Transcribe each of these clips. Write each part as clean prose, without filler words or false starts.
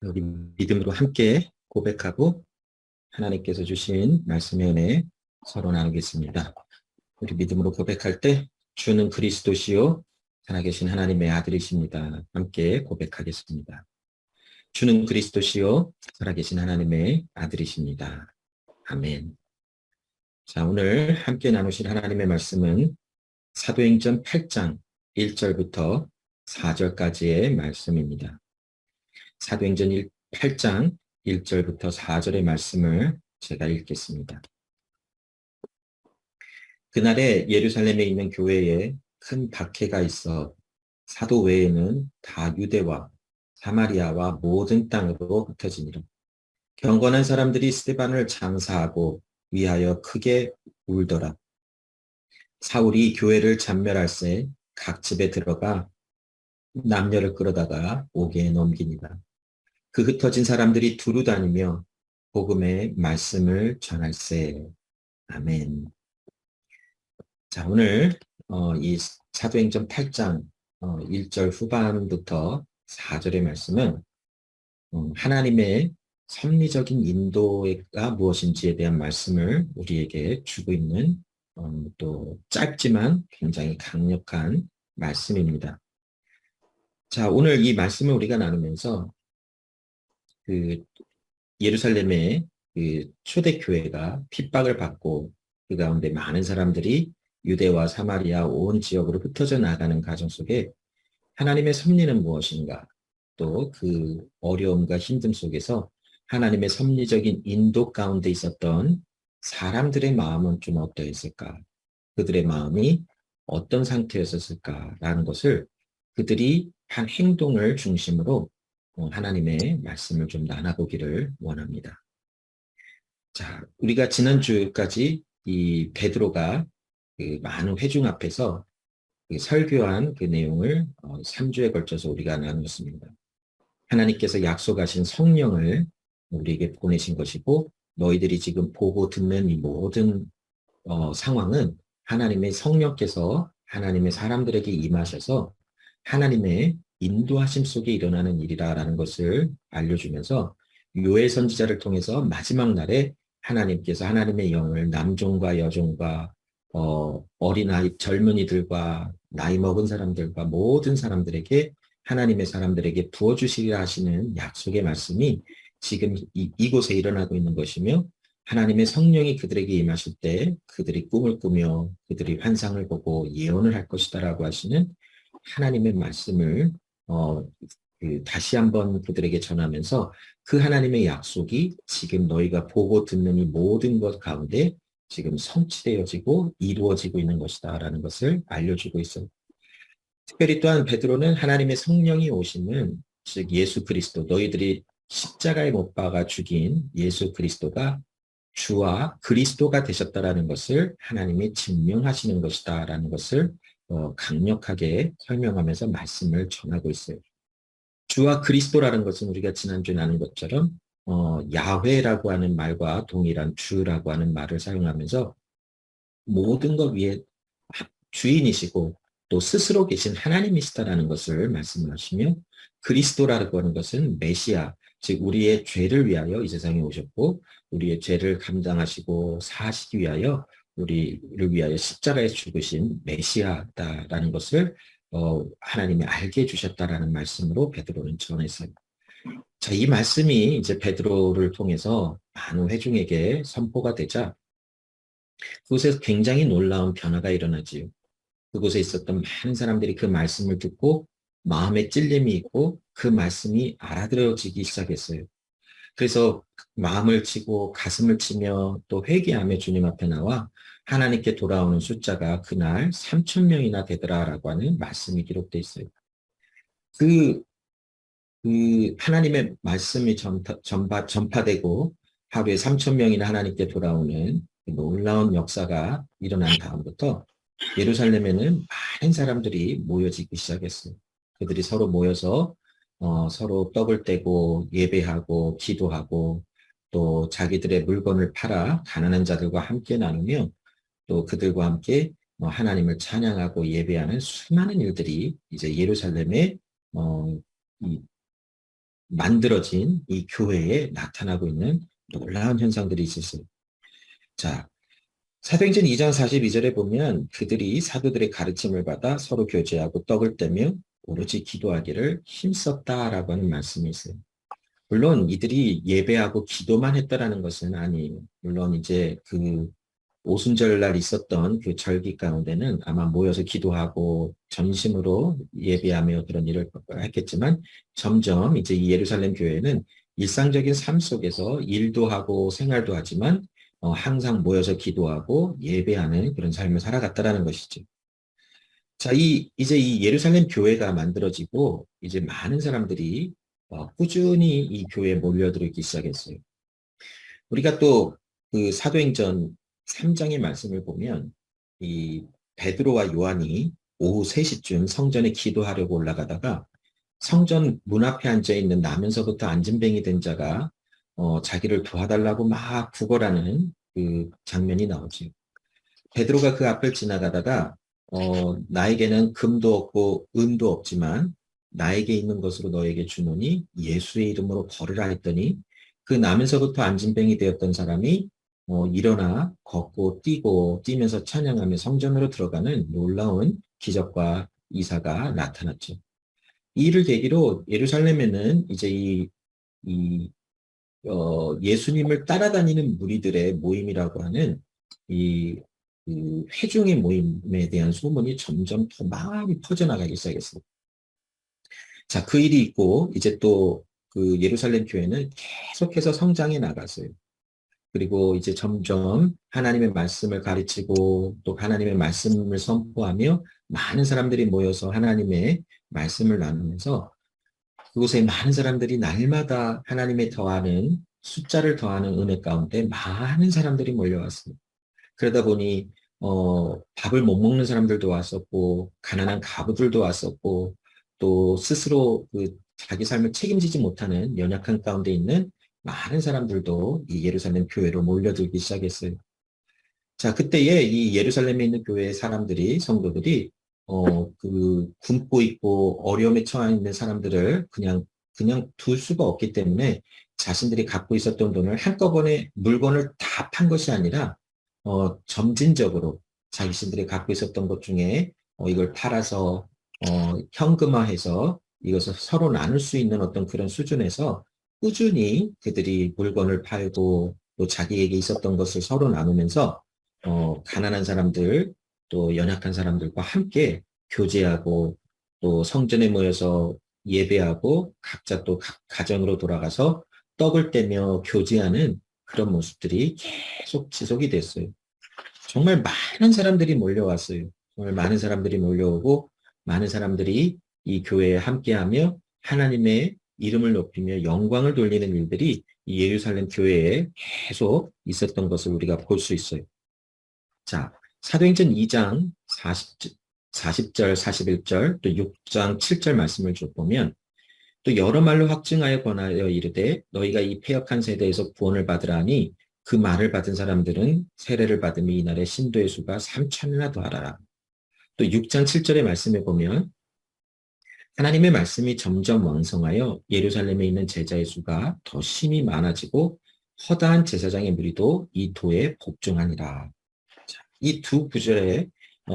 우리 믿음으로 함께 고백하고 하나님께서 주신 말씀의 은혜 서로 나누겠습니다. 우리 믿음으로 고백할 때 주는 그리스도시요 살아계신 하나님의 아들이십니다. 함께 고백하겠습니다. 주는 그리스도시요 살아계신 하나님의 아들이십니다. 아멘. 자, 오늘 함께 나누실 하나님의 말씀은 사도행전 8장 1절부터 4절까지의 말씀입니다. 사도행전 8장 1절부터 4절의 말씀을 제가 읽겠습니다. 그날에 예루살렘에 있는 교회에 큰 박해가 있어 사도 외에는 다 유대와 사마리아와 모든 땅으로 흩어지니라. 경건한 사람들이 스데반을 장사하고 위하여 크게 울더라. 사울이 교회를 잔멸할새 각 집에 들어가 남녀를 끌어다가 옥에 넘기니라. 그 흩어진 사람들이 두루 다니며 복음의 말씀을 전할세. 아멘. 자, 오늘 이 사도행전 8장 1절 후반부터 4절의 말씀은 하나님의 섭리적인 인도가 무엇인지에 대한 말씀을 우리에게 주고 있는 또 짧지만 굉장히 강력한 말씀입니다. 자, 오늘 이 말씀을 우리가 나누면서 그 예루살렘의 그 초대교회가 핍박을 받고 그 가운데 많은 사람들이 유대와 사마리아 온 지역으로 흩어져 나가는 과정 속에 하나님의 섭리는 무엇인가, 또 그 어려움과 힘듦 속에서 하나님의 섭리적인 인도 가운데 있었던 사람들의 마음은 좀 어떠했을까, 그들의 마음이 어떤 상태였었을까라는 것을 그들이 한 행동을 중심으로 하나님의 말씀을 좀 나눠보기를 원합니다. 자, 우리가 지난주까지 이 베드로가 그 많은 회중 앞에서 그 설교한 그 내용을 3주에 걸쳐서 우리가 나누었습니다. 하나님께서 약속하신 성령을 우리에게 보내신 것이고, 너희들이 지금 보고 듣는 이 모든 상황은 하나님의 성령께서 하나님의 사람들에게 임하셔서 하나님의 인도하심 속에 일어나는 일이라는 것을 알려주면서 요엘 선지자를 통해서 마지막 날에 하나님께서 하나님의 영을 남종과 여종과 어린아이, 젊은이들과 나이 먹은 사람들과 모든 사람들에게, 하나님의 사람들에게 부어주시리라 하시는 약속의 말씀이 지금 이곳에 일어나고 있는 것이며, 하나님의 성령이 그들에게 임하실 때 그들이 꿈을 꾸며 그들이 환상을 보고 예언을 할 것이다라고 하시는 하나님의 말씀을 다시 한번 그들에게 전하면서 그 하나님의 약속이 지금 너희가 보고 듣는 이 모든 것 가운데 지금 성취되어지고 이루어지고 있는 것이다라는 것을 알려주고 있어요. 특별히 또한 베드로는 하나님의 성령이 오시는, 즉 예수 그리스도, 너희들이 십자가에 못 박아 죽인 예수 그리스도가 주와 그리스도가 되셨다라는 것을 하나님이 증명하시는 것이다라는 것을 강력하게 설명하면서 말씀을 전하고 있어요. 주와 그리스도라는 것은 우리가 지난주에 나눈 것처럼 야훼라고 하는 말과 동일한 주라고 하는 말을 사용하면서 모든 것 위에 주인이시고 또 스스로 계신 하나님이시다라는 것을 말씀하시며, 그리스도라고 하는 것은 메시아, 즉 우리의 죄를 위하여 이 세상에 오셨고 우리의 죄를 감당하시고 사하시기 위하여 우리를 위하여 십자가에 죽으신 메시아다라는 것을 하나님이 알게 해주셨다라는 말씀으로 베드로는 전했어요. 자, 이 말씀이 이제 베드로를 통해서 많은 회중에게 선포가 되자 그곳에서 굉장히 놀라운 변화가 일어나지요. 그곳에 있었던 많은 사람들이 그 말씀을 듣고 마음에 찔림이 있고 그 말씀이 알아들어지기 시작했어요. 그래서 마음을 치고 가슴을 치며 또 회개하며 주님 앞에 나와 하나님께 돌아오는 숫자가 그날 3,000명이나 되더라라고 하는 말씀이 기록되어 있어요. 그 하나님의 말씀이 전파되고 하루에 3,000명이나 하나님께 돌아오는 놀라운 역사가 일어난 다음부터 예루살렘에는 많은 사람들이 모여지기 시작했어요. 그들이 서로 모여서 서로 떡을 떼고 예배하고 기도하고 또 자기들의 물건을 팔아 가난한 자들과 함께 나누며 또 그들과 함께 하나님을 찬양하고 예배하는 수많은 일들이 이제 예루살렘에 이 만들어진 이 교회에 나타나고 있는 놀라운 현상들이 있었어요. 자, 사도행전 2장 42절에 보면 그들이 사도들의 가르침을 받아 서로 교제하고 떡을 떼며 오로지 기도하기를 힘썼다라고 하는 말씀이 있어요. 물론 이들이 예배하고 기도만 했다라는 것은 아니에요. 물론 이제 그 오순절날 있었던 그 절기 가운데는 아마 모여서 기도하고 전심으로 예배하며 그런 일을 했겠지만 점점 이제 이 예루살렘 교회는 일상적인 삶 속에서 일도 하고 생활도 하지만 항상 모여서 기도하고 예배하는 그런 삶을 살아갔다라는 것이죠. 자, 이제 이 예루살렘 교회가 만들어지고 이제 많은 사람들이 꾸준히 이 교회에 몰려들기 시작했어요. 우리가 또 그 사도행전 3장의 말씀을 보면 이 베드로와 요한이 오후 3시쯤 성전에 기도하려고 올라가다가 성전 문 앞에 앉아 있는 나면서부터 안진뱅이 된 자가 자기를 도와달라고 막 구걸하는 그 장면이 나오죠. 베드로가 그 앞을 지나가다가 나에게는 금도 없고 은도 없지만 나에게 있는 것으로 너에게 주노니 예수의 이름으로 걸으라 했더니 그 나면서부터 안진뱅이 되었던 사람이 일어나 걷고 뛰고 뛰면서 찬양하며 성전으로 들어가는 놀라운 기적과 이사가 나타났죠. 이 일을 계기로 예루살렘에는 이제 예수님을 따라다니는 무리들의 모임이라고 하는 그 회중의 모임에 대한 소문이 점점 더 많이 퍼져나가기 시작했어요. 자, 그 일이 있고 이제 또 그 예루살렘 교회는 계속해서 성장해 나갔어요. 그리고 이제 점점 하나님의 말씀을 가르치고 또 하나님의 말씀을 선포하며 많은 사람들이 모여서 하나님의 말씀을 나누면서 그곳에 많은 사람들이 날마다 하나님의 더하는 숫자를 더하는 은혜 가운데 많은 사람들이 몰려왔습니다. 그러다 보니 밥을 못 먹는 사람들도 왔었고 가난한 가부들도 왔었고 또 스스로 그 자기 삶을 책임지지 못하는 연약한 가운데 있는 많은 사람들도 이 예루살렘 교회로 몰려들기 시작했어요. 자, 그때에 이 예루살렘에 있는 교회의 사람들이, 성도들이, 그, 굶고 있고 어려움에 처해 있는 사람들을 그냥 둘 수가 없기 때문에 자신들이 갖고 있었던 돈을 한꺼번에 물건을 다 판 것이 아니라, 점진적으로 자신들이 갖고 있었던 것 중에, 이걸 팔아서, 현금화해서 이것을 서로 나눌 수 있는 어떤 그런 수준에서 꾸준히 그들이 물건을 팔고 또 자기에게 있었던 것을 서로 나누면서 가난한 사람들, 또 연약한 사람들과 함께 교제하고 또 성전에 모여서 예배하고 각자 또 가정으로 돌아가서 떡을 떼며 교제하는 그런 모습들이 계속 지속이 됐어요. 정말 많은 사람들이 몰려왔어요. 정말 많은 사람들이 몰려오고 많은 사람들이 이 교회에 함께하며 하나님의 이름을 높이며 영광을 돌리는 일들이 이 예루살렘 교회에 계속 있었던 것을 우리가 볼 수 있어요. 자, 사도행전 2장 40절, 41절, 또 6장 7절 말씀을 좀 보면 또 여러 말로 확증하여 권하여 이르되 너희가 이 패역한 세대에서 구원을 받으라 하니 그 말을 받은 사람들은 세례를 받음이 이날의 신도의 수가 3천이나 더하라. 또 6장 7절의 말씀에 보면 하나님의 말씀이 점점 왕성하여 예루살렘에 있는 제자의 수가 더 심히 많아지고 허다한 제사장의 무리도 이 도에 복종하니라. 이 두 구절의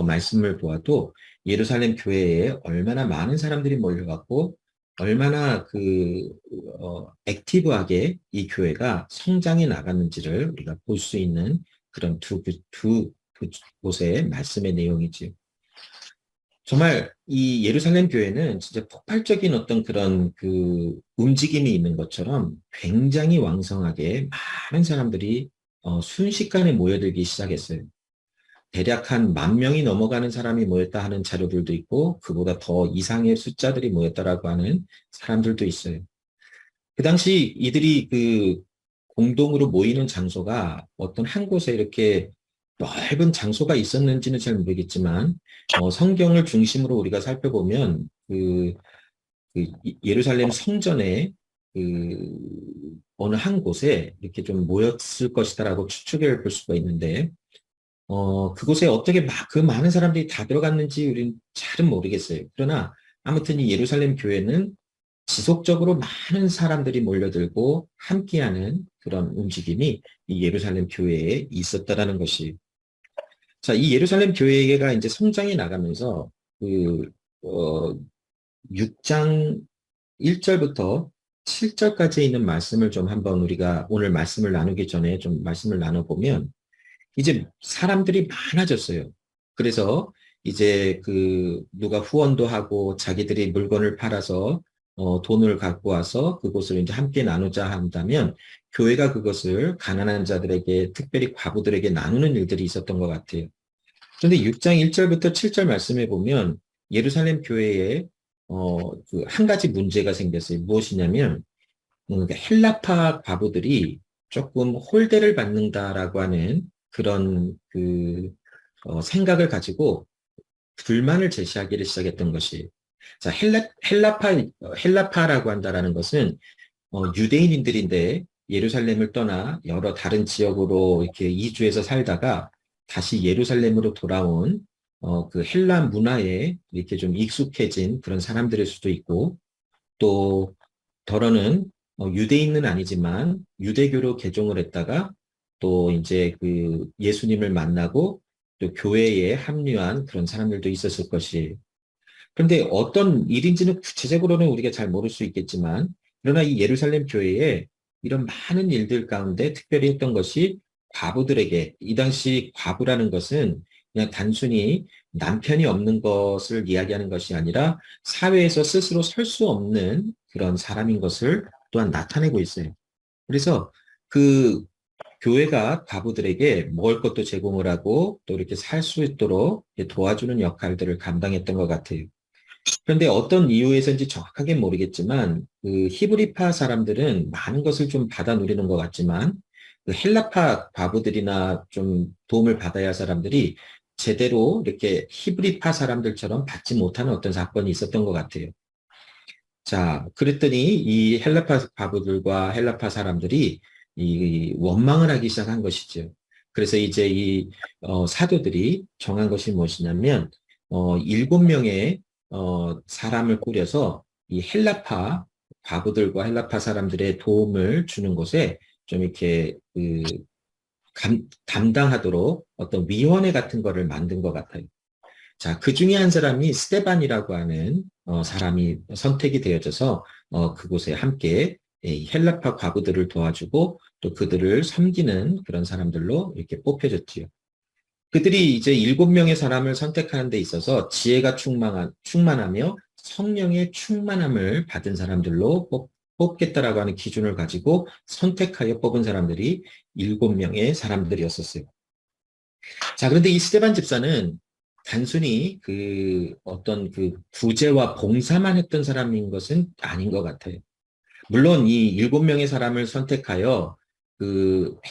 말씀을 보아도 예루살렘 교회에 얼마나 많은 사람들이 몰려갔고 얼마나 액티브하게 이 교회가 성장해 나갔는지를 우리가 볼 수 있는 그런 두 곳의 말씀의 내용이지요. 정말 이 예루살렘 교회는 진짜 폭발적인 어떤 그런 그 움직임이 있는 것처럼 굉장히 왕성하게 많은 사람들이 순식간에 모여들기 시작했어요. 대략 한 10,000명이 넘어가는 사람이 모였다 하는 자료들도 있고 그보다 더 이상의 숫자들이 모였다라고 하는 사람들도 있어요. 그 당시 이들이 그 공동으로 모이는 장소가 어떤 한 곳에 이렇게 넓은 장소가 있었는지는 잘 모르겠지만 성경을 중심으로 우리가 살펴보면 예루살렘 성전에 그 어느 한 곳에 이렇게 좀 모였을 것이다라고 추측해 볼 수가 있는데 그곳에 어떻게 그 많은 사람들이 다 들어갔는지 우리는 잘은 모르겠어요. 그러나 아무튼 이 예루살렘 교회는 지속적으로 많은 사람들이 몰려들고 함께하는 그런 움직임이 이 예루살렘 교회에 있었다라는 것이. 자, 이 예루살렘 교회가 이제 성장해 나가면서 그, 어, 6장 1절부터 7절까지 있는 말씀을 좀 한번 우리가 오늘 말씀을 나누기 전에 좀 말씀을 나눠보면 이제 사람들이 많아졌어요. 그래서 이제 누가 후원도 하고 자기들이 물건을 팔아서 돈을 갖고 와서 그것을 이제 함께 나누자 한다면 교회가 그것을 가난한 자들에게 특별히 과부들에게 나누는 일들이 있었던 것 같아요. 그런데 6장 1절부터 7절 말씀해 보면 예루살렘 교회에 한 가지 문제가 생겼어요. 무엇이냐면 그러니까 헬라파 과부들이 조금 홀대를 받는다라고 하는 그런 생각을 가지고 불만을 제시하기를 시작했던 것이. 자, 헬라파라고 한다라는 것은 유대인들인데 예루살렘을 떠나 여러 다른 지역으로 이렇게 이주해서 살다가 다시 예루살렘으로 돌아온 그 헬라 문화에 이렇게 좀 익숙해진 그런 사람들일 수도 있고, 또 더러는 유대인은 아니지만 유대교로 개종을 했다가 또 이제 예수님을 만나고 또 교회에 합류한 그런 사람들도 있었을 것이. 그런데 어떤 일인지는 구체적으로는 우리가 잘 모를 수 있겠지만, 그러나 이 예루살렘 교회에 이런 많은 일들 가운데 특별히 했던 것이 과부들에게, 이 당시 과부라는 것은 그냥 단순히 남편이 없는 것을 이야기하는 것이 아니라 사회에서 스스로 설 수 없는 그런 사람인 것을 또한 나타내고 있어요. 그래서 그 교회가 과부들에게 먹을 것도 제공을 하고 또 이렇게 살 수 있도록 도와주는 역할들을 감당했던 것 같아요. 그런데 어떤 이유에서인지 정확하게 모르겠지만 히브리파 사람들은 많은 것을 좀 받아 누리는 것 같지만 헬라파 과부들이나 좀 도움을 받아야 할 사람들이 제대로 이렇게 히브리파 사람들처럼 받지 못하는 어떤 사건이 있었던 것 같아요. 자, 그랬더니 이 헬라파 과부들과 헬라파 사람들이 이 원망을 하기 시작한 것이죠. 그래서 이제 이 사도들이 정한 것이 무엇이냐면 7명의 사람을 꾸려서 이 헬라파 과부들과 헬라파 사람들의 도움을 주는 곳에 좀 이렇게 담당하도록 어떤 위원회 같은 거를 만든 것 같아요. 자, 그 중에 한 사람이 스테반이라고 하는 사람이 선택이 되어져서 그곳에 함께 헬라파 과부들을 도와주고 또 그들을 섬기는 그런 사람들로 이렇게 뽑혀졌지요. 그들이 이제 7명의 사람을 선택하는 데 있어서 지혜가 충만하며 성령의 충만함을 받은 사람들로 뽑겠다라고 하는 기준을 가지고 선택하여 뽑은 사람들이 7명의 사람들이었었어요. 자, 그런데 이 스데반 집사는 단순히 어떤 구제와 봉사만 했던 사람인 것은 아닌 것 같아요. 물론 이 7명의 사람을 선택하여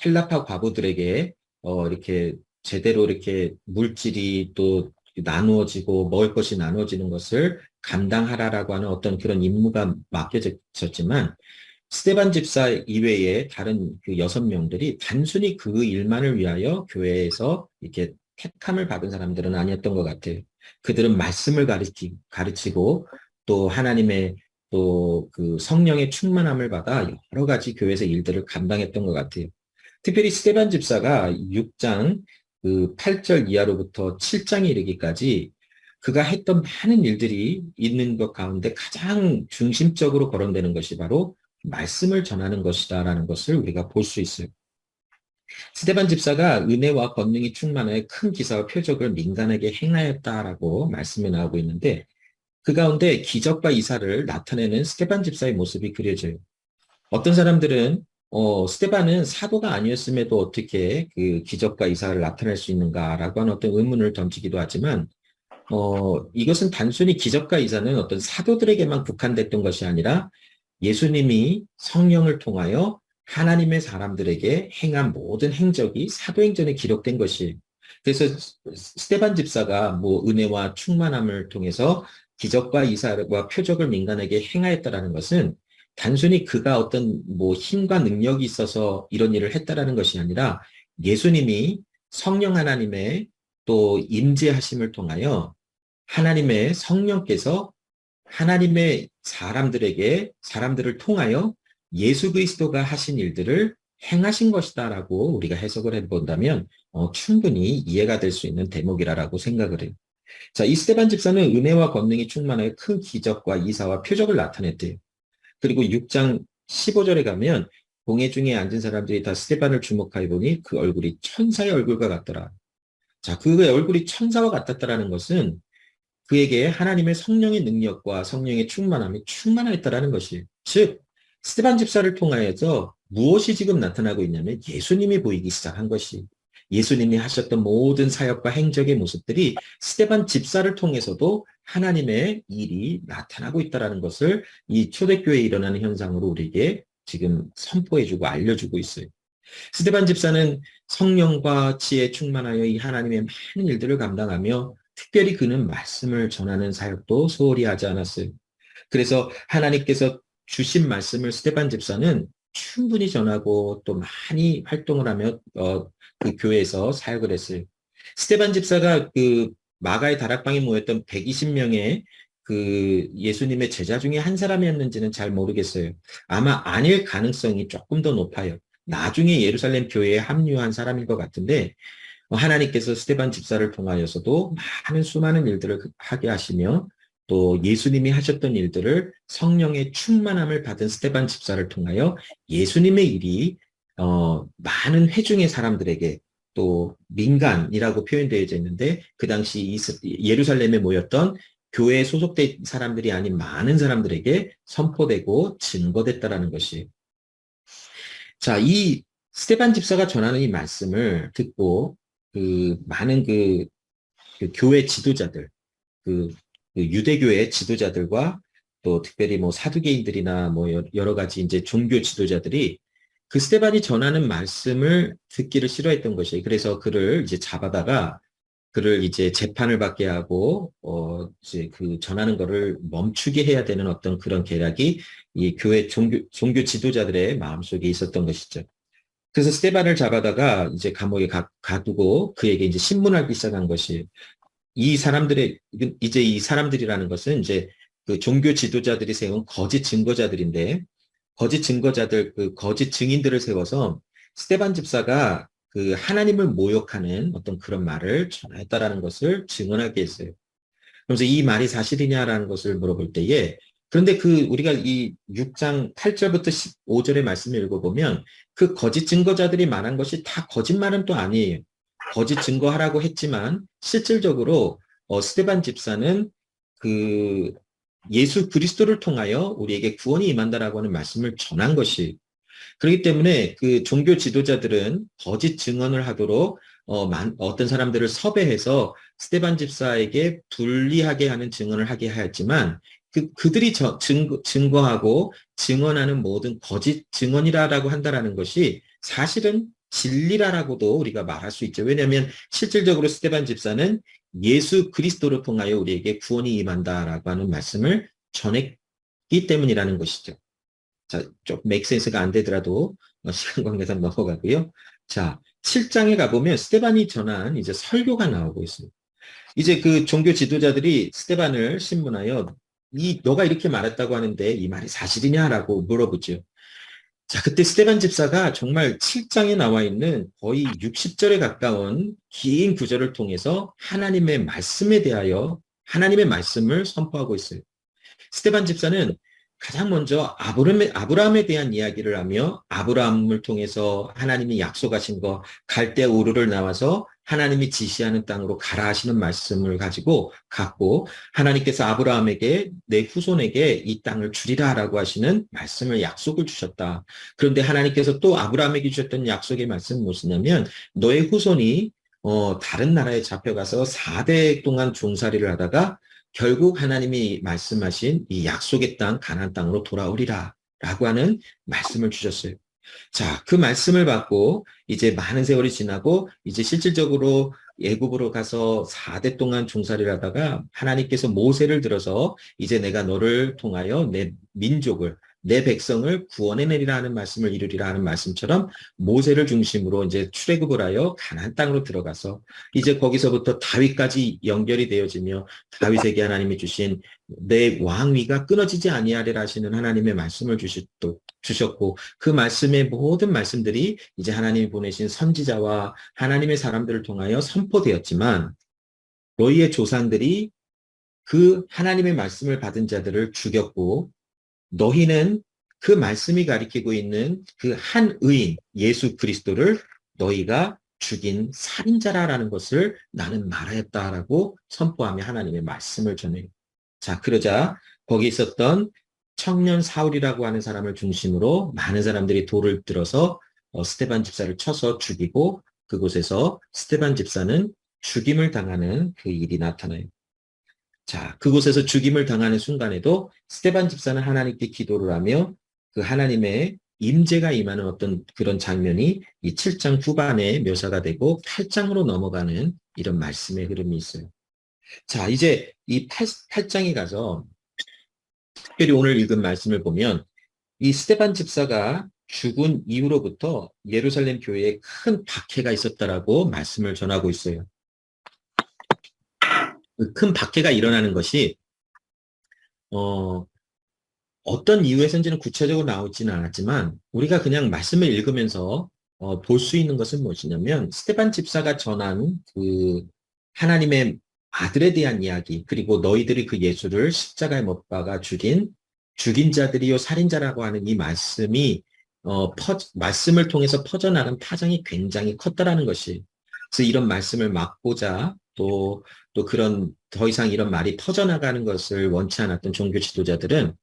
헬라파 과부들에게 이렇게 제대로 이렇게 물질이 또 나누어지고 먹을 것이 나누어지는 것을 감당하라라고 하는 어떤 그런 임무가 맡겨졌지만 스데반 집사 이외에 다른 6명들이 단순히 그 일만을 위하여 교회에서 이렇게 택함을 받은 사람들은 아니었던 것 같아요. 그들은 말씀을 가르치고 또 하나님의 또 성령의 충만함을 받아 여러 가지 교회에서 일들을 감당했던 것 같아요. 특별히 스데반 집사가 6장 8절 이하로부터 7장에 이르기까지 그가 했던 많은 일들이 있는 것 가운데 가장 중심적으로 거론되는 것이 바로 말씀을 전하는 것이다라는 것을 우리가 볼 수 있어요. 스데반 집사가 은혜와 권능이 충만하여 큰 기사와 표적을 민간에게 행하였다라고 말씀이 나오고 있는데 그 가운데 기적과 이사를 나타내는 스데반 집사의 모습이 그려져요. 어떤 사람들은 스데반은 사도가 아니었음에도 어떻게 그 기적과 이사를 나타낼 수 있는가라고 하는 어떤 의문을 던지기도 하지만 이것은 단순히 기적과 이사는 어떤 사도들에게만 국한됐던 것이 아니라 예수님이 성령을 통하여 하나님의 사람들에게 행한 모든 행적이 사도행전에 기록된 것이. 그래서 스데반 집사가 뭐 은혜와 충만함을 통해서 기적과 이사와 표적을 민간에게 행하였다라는 것은 단순히 그가 어떤 뭐 힘과 능력이 있어서 이런 일을 했다라는 것이 아니라 예수님이 성령 하나님의 또 임재하심을 통하여 하나님의 성령께서 하나님의 사람들을 통하여 예수 그리스도가 하신 일들을 행하신 것이다라고 우리가 해석을 해본다면 충분히 이해가 될 수 있는 대목이라고 생각을 해요. 자, 이 스데반 집사는 은혜와 권능이 충만하여 큰 기적과 이사와 표적을 나타냈대요. 그리고 6장 15절에 가면 공회 중에 앉은 사람들이 다 스데반을 주목하여 보니 그 얼굴이 천사의 얼굴과 같더라. 자, 그의 얼굴이 천사와 같았다라는 것은 그에게 하나님의 성령의 능력과 성령의 충만함이 충만하였다라는 것이에요. 즉, 스데반 집사를 통하여서 무엇이 지금 나타나고 있냐면 예수님이 보이기 시작한 것이, 예수님이 하셨던 모든 사역과 행적의 모습들이 스데반 집사를 통해서도 하나님의 일이 나타나고 있다는 것을 이 초대교회에 일어나는 현상으로 우리에게 지금 선포해주고 알려주고 있어요. 스데반 집사는 성령과 지혜에 충만하여 이 하나님의 많은 일들을 감당하며 특별히 그는 말씀을 전하는 사역도 소홀히 하지 않았어요. 그래서 하나님께서 주신 말씀을 스데반 집사는 충분히 전하고 또 많이 활동을 하며 그 교회에서 사역을 했어요. 스데반 집사가 그 마가의 다락방에 모였던 120명의 그 예수님의 제자 중에 한 사람이었는지는 잘 모르겠어요. 아마 아닐 가능성이 조금 더 높아요. 나중에 예루살렘 교회에 합류한 사람인 것 같은데 하나님께서 스데반 집사를 통하여서도 많은 수많은 일들을 하게 하시며 또 예수님이 하셨던 일들을 성령의 충만함을 받은 스데반 집사를 통하여 예수님의 일이 많은 회중의 사람들에게 또 민간이라고 표현되어 있는데 그 당시 예루살렘에 모였던 교회에 소속된 사람들이 아닌 많은 사람들에게 선포되고 증거됐다라는 것이. 자, 이 스데반 집사가 전하는 이 말씀을 듣고 그 많은 그 교회 지도자들, 그 유대교의 지도자들과 또 특별히 뭐 사두개인들이나 뭐 여러 가지 이제 종교 지도자들이 그 스데반이 전하는 말씀을 듣기를 싫어했던 것이에요. 그래서 그를 이제 잡아다가 그를 이제 재판을 받게 하고 이제 그 전하는 거를 멈추게 해야 되는 어떤 그런 계략이 이 교회 종교 지도자들의 마음속에 있었던 것이죠. 그래서 스데반을 잡아다가 이제 감옥에 가두고 그에게 이제 신문하기 시작한 것이, 이제 이 사람들이라는 것은 이제 그 종교 지도자들이 세운 거짓 증거자들인데, 거짓 증거자들, 그 거짓 증인들을 세워서 스데반 집사가 그 하나님을 모욕하는 어떤 그런 말을 전했다라는 것을 증언하게 했어요. 그래서 이 말이 사실이냐라는 것을 물어볼 때에, 그런데 우리가 이 6장 8절부터 15절의 말씀을 읽어보면 그 거짓 증거자들이 말한 것이 다 거짓말은 또 아니에요. 거짓 증거하라고 했지만 실질적으로 스데반 집사는 그 예수 그리스도를 통하여 우리에게 구원이 임한다라고 하는 말씀을 전한 것이, 그렇기 때문에 그 종교 지도자들은 거짓 증언을 하도록 어떤 사람들을 섭외해서 스데반 집사에게 불리하게 하는 증언을 하게 하였지만 그들이 증거하고 증언하는 모든 거짓 증언이라고 한다라는 것이 사실은 진리라고도 우리가 말할 수 있죠. 왜냐하면 실질적으로 스데반 집사는 예수 그리스도를 통하여 우리에게 구원이 임한다라고 하는 말씀을 전했기 때문이라는 것이죠. 자, 좀 make sense가 안 되더라도 시간 관계상 넘어가고요. 자, 7장에 가보면 스데반이 전한 이제 설교가 나오고 있습니다. 이제 그 종교 지도자들이 스데반을 신문하여 너가 이렇게 말했다고 하는데 이 말이 사실이냐라고 물어보죠. 자, 그때 스데반 집사가 정말 7장에 나와 있는 거의 60절에 가까운 긴 구절을 통해서 하나님의 말씀에 대하여 하나님의 말씀을 선포하고 있어요. 스데반 집사는 가장 먼저 아브라함에 대한 이야기를 하며 아브라함을 통해서 하나님이 약속하신 거 갈대아 우르를 나와서 하나님이 지시하는 땅으로 가라 하시는 말씀을 갖고 하나님께서 아브라함에게 내 후손에게 이 땅을 주리라라고 하시는 말씀을 약속을 주셨다. 그런데 하나님께서 또 아브라함에게 주셨던 약속의 말씀은 무엇이냐면 너의 후손이 다른 나라에 잡혀가서 4대 동안 종살이를 하다가 결국 하나님이 말씀하신 이 약속의 땅 가나안 땅으로 돌아오리라 라고 하는 말씀을 주셨어요. 자, 그 말씀을 받고 이제 많은 세월이 지나고 이제 실질적으로 애굽으로 가서 4대 동안 종살이를 하다가 하나님께서 모세를 들어서 이제 내가 너를 통하여 내 민족을 내 백성을 구원해내리라 하는 말씀을 이루리라 하는 말씀처럼 모세를 중심으로 이제 출애굽을 하여 가나안 땅으로 들어가서 이제 거기서부터 다윗까지 연결이 되어지며 다윗에게 하나님이 주신 내 왕위가 끊어지지 아니하리라 하시는 하나님의 말씀을 주셨고 그 말씀의 모든 말씀들이 이제 하나님이 보내신 선지자와 하나님의 사람들을 통하여 선포되었지만 너희의 조상들이 그 하나님의 말씀을 받은 자들을 죽였고 너희는 그 말씀이 가리키고 있는 그 한 의인 예수 그리스도를 너희가 죽인 살인자라는 것을 나는 말하였다라고 선포하며 하나님의 말씀을 전해요. 자, 그러자 거기 있었던 청년 사울이라고 하는 사람을 중심으로 많은 사람들이 돌을 들어서 스데반 집사를 쳐서 죽이고 그곳에서 스데반 집사는 죽임을 당하는 그 일이 나타나요. 자, 그곳에서 죽임을 당하는 순간에도 스데반 집사는 하나님께 기도를 하며 그 하나님의 임재가 임하는 어떤 그런 장면이 이 7장 후반에 묘사가 되고 8장으로 넘어가는 이런 말씀의 흐름이 있어요. 자, 이제 이 8장에 가서 특별히 오늘 읽은 말씀을 보면 이 스데반 집사가 죽은 이후로부터 예루살렘 교회에 큰 박해가 있었다라고 말씀을 전하고 있어요. 큰 박해가 일어나는 것이 어떤 이유에서인지는 구체적으로 나오지는 않았지만 우리가 그냥 말씀을 읽으면서 볼 수 있는 것은 무엇이냐면 스데반 집사가 전한 그 하나님의 아들에 대한 이야기 그리고 너희들이 그 예수를 십자가에 못 박아 죽인 자들이요 살인자라고 하는 이 말씀이 말씀을 통해서 퍼져나간 파장이 굉장히 컸다라는 것이 그래서 이런 말씀을 막고자 또 그런 더 이상 이런 말이 퍼져나가는 것을 원치 않았던 종교 지도자들은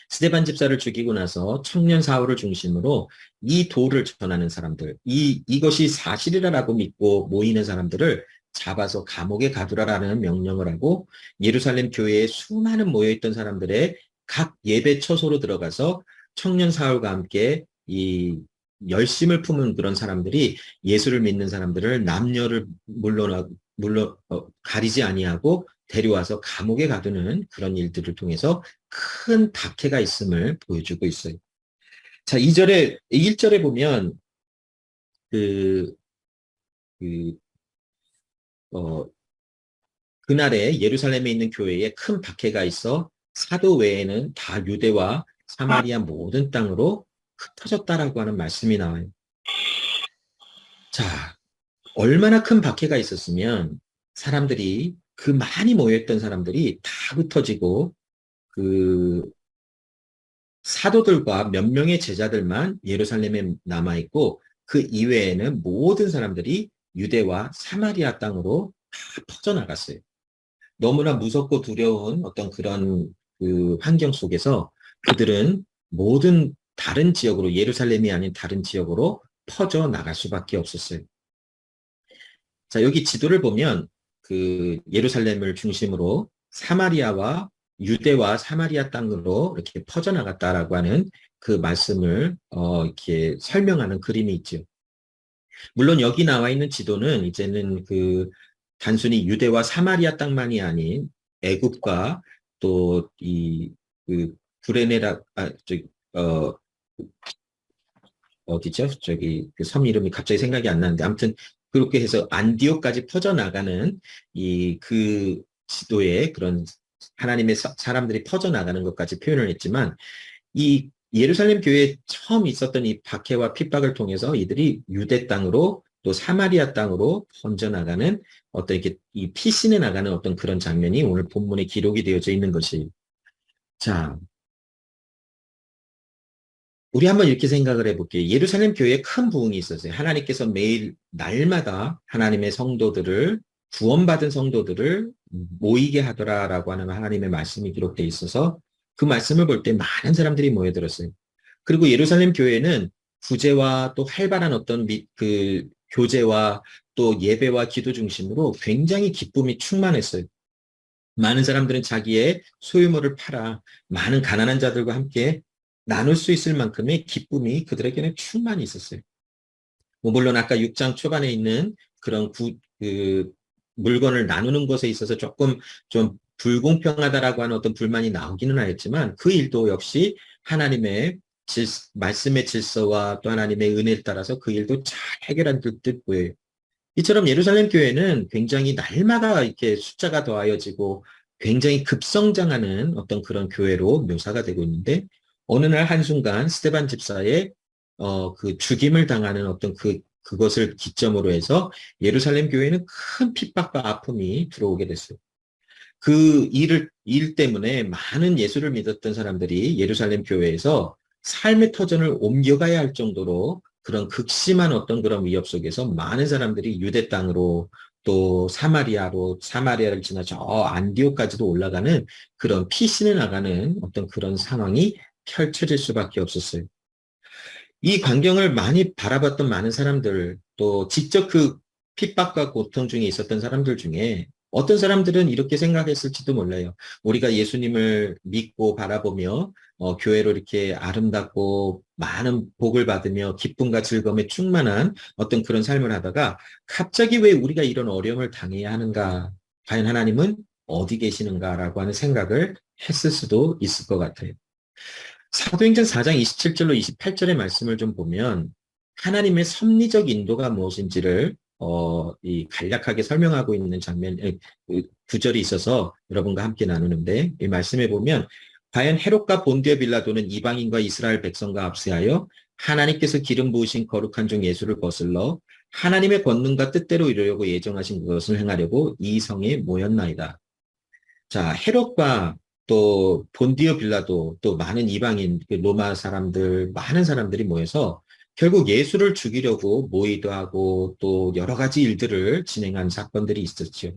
스데반 집사를 죽이고 나서 청년 사울을 중심으로 이 도를 전하는 사람들, 이것이 사실이라고 믿고 모이는 사람들을 잡아서 감옥에 가두라라는 명령을 하고 예루살렘 교회에 수많은 모여있던 사람들의 각 예배 처소로 들어가서 청년 사울과 함께 이 열심을 품은 그런 사람들이 예수를 믿는 사람들을 남녀를 물론 가리지 아니하고 데려와서 감옥에 가두는 그런 일들을 통해서 큰 박해가 있음을 보여주고 있어요. 자, 1절에 보면 그날에 예루살렘에 있는 교회에 큰 박해가 있어 사도 외에는 다 유대와 사마리아 모든 땅으로 흩어졌다라고 하는 말씀이 나와요. 자, 얼마나 큰 박해가 있었으면 사람들이 그 많이 모여있던 사람들이 다 흩어지고 그 사도들과 몇 명의 제자들만 예루살렘에 남아있고 그 이외에는 모든 사람들이 유대와 사마리아 땅으로 다 퍼져나갔어요. 너무나 무섭고 두려운 어떤 그런 그 환경 속에서 그들은 모든 다른 지역으로 예루살렘이 아닌 다른 지역으로 퍼져나갈 수밖에 없었어요. 자, 여기 지도를 보면 그 예루살렘을 중심으로 사마리아와 유대와 사마리아 땅으로 이렇게 퍼져나갔다라고 하는 그 말씀을 이렇게 설명하는 그림이 있죠. 물론 여기 나와 있는 지도는 이제는 그 단순히 유대와 사마리아 땅만이 아닌 애굽과 또 이 그 구레네라 어디죠? 저기 그 섬 이름이 갑자기 생각이 안 나는데 아무튼 그렇게 해서 안디옥까지 퍼져나가는 이 그 지도에 그런 하나님의 사람들이 퍼져나가는 것까지 표현을 했지만 이 예루살렘 교회에 처음 있었던 이 박해와 핍박을 통해서 이들이 유대 땅으로 또 사마리아 땅으로 번져나가는 어떤 이렇게 이 피신해 나가는 어떤 그런 장면이 오늘 본문에 기록이 되어져 있는 것이 자 우리 한번 이렇게 생각을 해볼게요. 예루살렘 교회에 큰 부흥이 있었어요. 하나님께서 매일 날마다 하나님의 성도들을 구원받은 성도들을 모이게 하더라라고 하는 하나님의 말씀이 기록되어 있어서 그 말씀을 볼 때 많은 사람들이 모여들었어요. 그리고 예루살렘 교회는 구제와 또 활발한 어떤 그 교제와 또 예배와 기도 중심으로 굉장히 기쁨이 충만했어요. 많은 사람들은 자기의 소유물을 팔아 많은 가난한 자들과 함께 나눌 수 있을 만큼의 기쁨이 그들에게는 충만히 있었어요. 뭐 물론 아까 6장 초반에 있는 그런 그 물건을 나누는 것에 있어서 조금 좀 불공평하다라고 하는 어떤 불만이 나오기는 하였지만 그 일도 역시 하나님의 말씀의 질서와 또 하나님의 은혜에 따라서 그 일도 잘 해결한 듯 보여요. 이처럼 예루살렘 교회는 굉장히 날마다 이렇게 숫자가 더하여지고 굉장히 급성장하는 어떤 그런 교회로 묘사가 되고 있는데 어느 날 한순간 스데반 집사의 그 죽임을 당하는 어떤 그것을 기점으로 해서 예루살렘 교회는 큰 핍박과 아픔이 들어오게 됐어요. 일 때문에 많은 예수를 믿었던 사람들이 예루살렘 교회에서 삶의 터전을 옮겨가야 할 정도로 그런 극심한 어떤 그런 위협 속에서 많은 사람들이 유대 땅으로 또 사마리아를 지나 저 안디옥까지도 올라가는 그런 피신해 나가는 어떤 그런 상황이 펼쳐질 수밖에 없었어요. 이 광경을 많이 바라봤던 많은 사람들, 또 직접 그 핍박과 고통 중에 있었던 사람들 중에 어떤 사람들은 이렇게 생각했을지도 몰라요. 우리가 예수님을 믿고 바라보며 교회로 이렇게 아름답고 많은 복을 받으며 기쁨과 즐거움에 충만한 어떤 그런 삶을 하다가 갑자기 왜 우리가 이런 어려움을 당해야 하는가? 과연 하나님은 어디 계시는가라고 하는 생각을 했을 수도 있을 것 같아요. 사도행전 4장 27절로 28절의 말씀을 좀 보면 하나님의 섭리적 인도가 무엇인지를 이 간략하게 설명하고 있는 구절이 있어서 여러분과 함께 나누는데 이 말씀에 보면 과연 헤롯과 본디오 빌라도는 이방인과 이스라엘 백성과 합세하여 하나님께서 기름 부으신 거룩한 종 예수를 거슬러 하나님의 권능과 뜻대로 이루려고 예정하신 그것을 행하려고 이 성에 모였나이다. 자, 헤롯과 또 본디오 빌라도 또 많은 이방인 로마 사람들 많은 사람들이 모여서 결국 예수를 죽이려고 모의도 하고 또 여러 가지 일들을 진행한 사건들이 있었죠.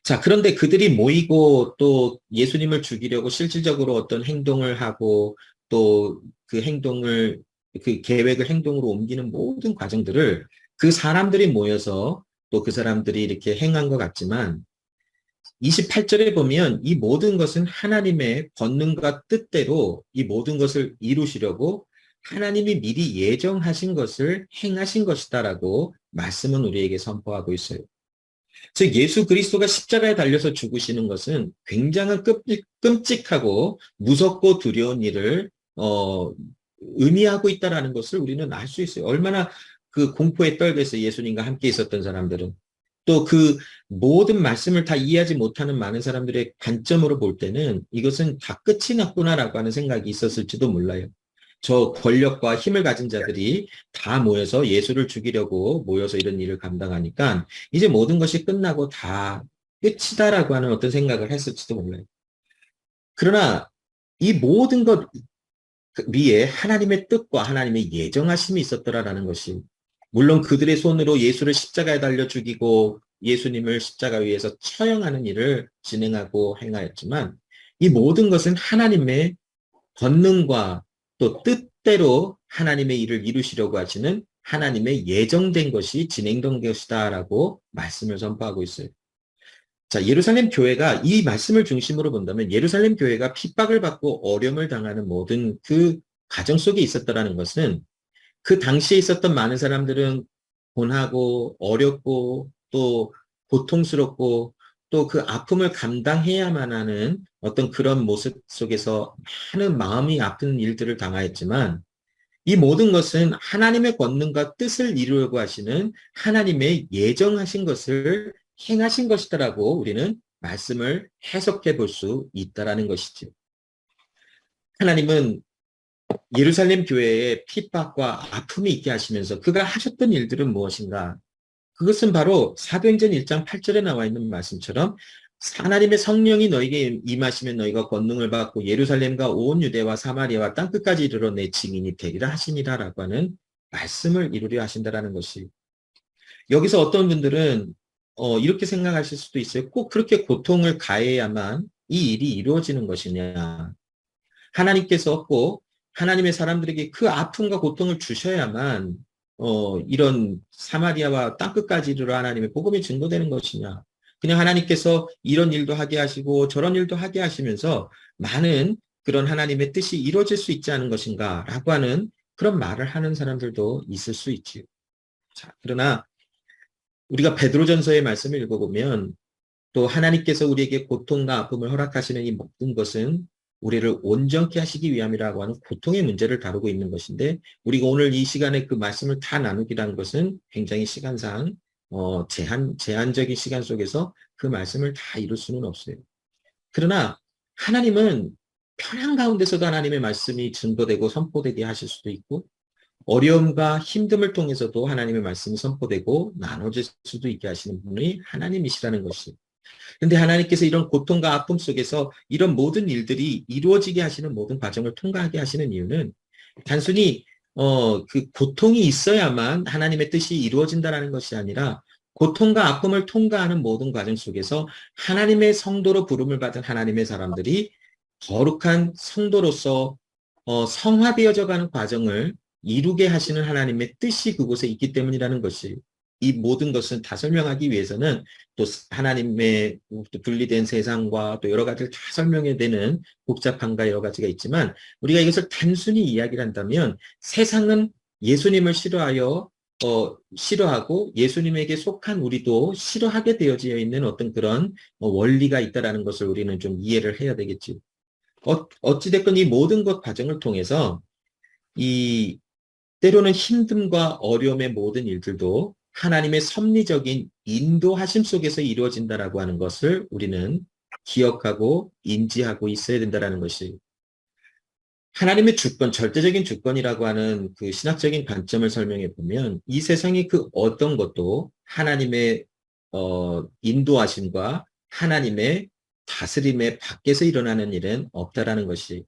자, 그런데 그들이 모이고 또 예수님을 죽이려고 실질적으로 어떤 행동을 하고 또 그 계획을 행동으로 옮기는 모든 과정들을 그 사람들이 모여서 또 그 사람들이 이렇게 행한 것 같지만 28절에 보면 이 모든 것은 하나님의 권능과 뜻대로 이 모든 것을 이루시려고 하나님이 미리 예정하신 것을 행하신 것이다라고 말씀은 우리에게 선포하고 있어요. 즉 예수 그리스도가 십자가에 달려서 죽으시는 것은 굉장한 끔찍하고 무섭고 두려운 일을 의미하고 있다라는 것을 우리는 알 수 있어요. 얼마나 그 공포에 떨면서 예수님과 함께 있었던 사람들은 또 그 모든 말씀을 다 이해하지 못하는 많은 사람들의 관점으로 볼 때는 이것은 다 끝이 났구나라고 하는 생각이 있었을지도 몰라요. 저 권력과 힘을 가진 자들이 다 모여서 예수를 죽이려고 모여서 이런 일을 감당하니까 이제 모든 것이 끝나고 다 끝이다라고 하는 어떤 생각을 했을지도 몰라요. 그러나 이 모든 것 위에 하나님의 뜻과 하나님의 예정하심이 있었더라라는 것이 물론 그들의 손으로 예수를 십자가에 달려 죽이고 예수님을 십자가 위에서 처형하는 일을 진행하고 행하였지만 이 모든 것은 하나님의 권능과 또 뜻대로 하나님의 일을 이루시려고 하시는 하나님의 예정된 것이 진행된 것이다라고 말씀을 선포하고 있어요. 자, 예루살렘 교회가 이 말씀을 중심으로 본다면 예루살렘 교회가 핍박을 받고 어려움을 당하는 모든 그 과정 속에 있었다라는 것은 그 당시에 있었던 많은 사람들은 고난하고 어렵고 또 고통스럽고 또 그 아픔을 감당해야만 하는 어떤 그런 모습 속에서 많은 마음이 아픈 일들을 당하였지만 이 모든 것은 하나님의 권능과 뜻을 이루려고 하시는 하나님의 예정하신 것을 행하신 것이다라고 우리는 말씀을 해석해 볼 수 있다라는 것이죠. 하나님은 예루살렘 교회에 핍박과 아픔이 있게 하시면서 그가 하셨던 일들은 무엇인가? 그것은 바로 사도행전 1장 8절에 나와 있는 말씀처럼 하나님의 성령이 너에게 임하시면 너희가 권능을 받고 예루살렘과 온 유대와 사마리아와 땅끝까지 이르러 내 증인이 되리라 하시니라라고 하는 말씀을 이루려 하신다라는 것이 여기서 어떤 분들은 이렇게 생각하실 수도 있어요. 꼭 그렇게 고통을 가해야만 이 일이 이루어지는 것이냐. 하나님께서 꼭 하나님의 사람들에게 그 아픔과 고통을 주셔야만 이런 사마리아와 땅끝까지 이르러 하나님의 복음이 증거되는 것이냐. 그냥 하나님께서 이런 일도 하게 하시고 저런 일도 하게 하시면서 많은 그런 하나님의 뜻이 이루어질 수 있지 않은 것인가 라고 하는 그런 말을 하는 사람들도 있을 수 있지요. 자, 그러나 우리가 베드로전서의 말씀을 읽어보면 또 하나님께서 우리에게 고통과 아픔을 허락하시는 이 모든 것은 우리를 온전케 하시기 위함이라고 하는 고통의 문제를 다루고 있는 것인데, 우리가 오늘 이 시간에 그 말씀을 다 나누기라는 것은 굉장히 시간상 제한적인 시간 속에서 그 말씀을 다 이룰 수는 없어요. 그러나 하나님은 편한 가운데서도 하나님의 말씀이 증거되고 선포되게 하실 수도 있고, 어려움과 힘듦을 통해서도 하나님의 말씀이 선포되고 나눠질 수도 있게 하시는 분이 하나님이시라는 것이. 근데 하나님께서 이런 고통과 아픔 속에서 이런 모든 일들이 이루어지게 하시는 모든 과정을 통과하게 하시는 이유는 단순히 그 고통이 있어야만 하나님의 뜻이 이루어진다는 것이 아니라, 고통과 아픔을 통과하는 모든 과정 속에서 하나님의 성도로 부름을 받은 하나님의 사람들이 거룩한 성도로서 성화되어져 가는 과정을 이루게 하시는 하나님의 뜻이 그곳에 있기 때문이라는 것이, 이 모든 것은 다 설명하기 위해서는 또 하나님의 분리된 세상과 또 여러 가지를 다 설명해야 되는 복잡함과 여러 가지가 있지만, 우리가 이것을 단순히 이야기를 한다면 세상은 예수님을 싫어하고 예수님에게 속한 우리도 싫어하게 되어져 있는 어떤 그런 원리가 있다라는 것을 우리는 좀 이해를 해야 되겠지. 어찌됐건 이 모든 것 과정을 통해서 이 때로는 힘듦과 어려움의 모든 일들도 하나님의 섭리적인 인도하심 속에서 이루어진다라고 하는 것을 우리는 기억하고 인지하고 있어야 된다라는 것이, 하나님의 주권, 절대적인 주권이라고 하는 그 신학적인 관점을 설명해 보면 이 세상의 그 어떤 것도 하나님의 인도하심과 하나님의 다스림의 밖에서 일어나는 일은 없다라는 것이,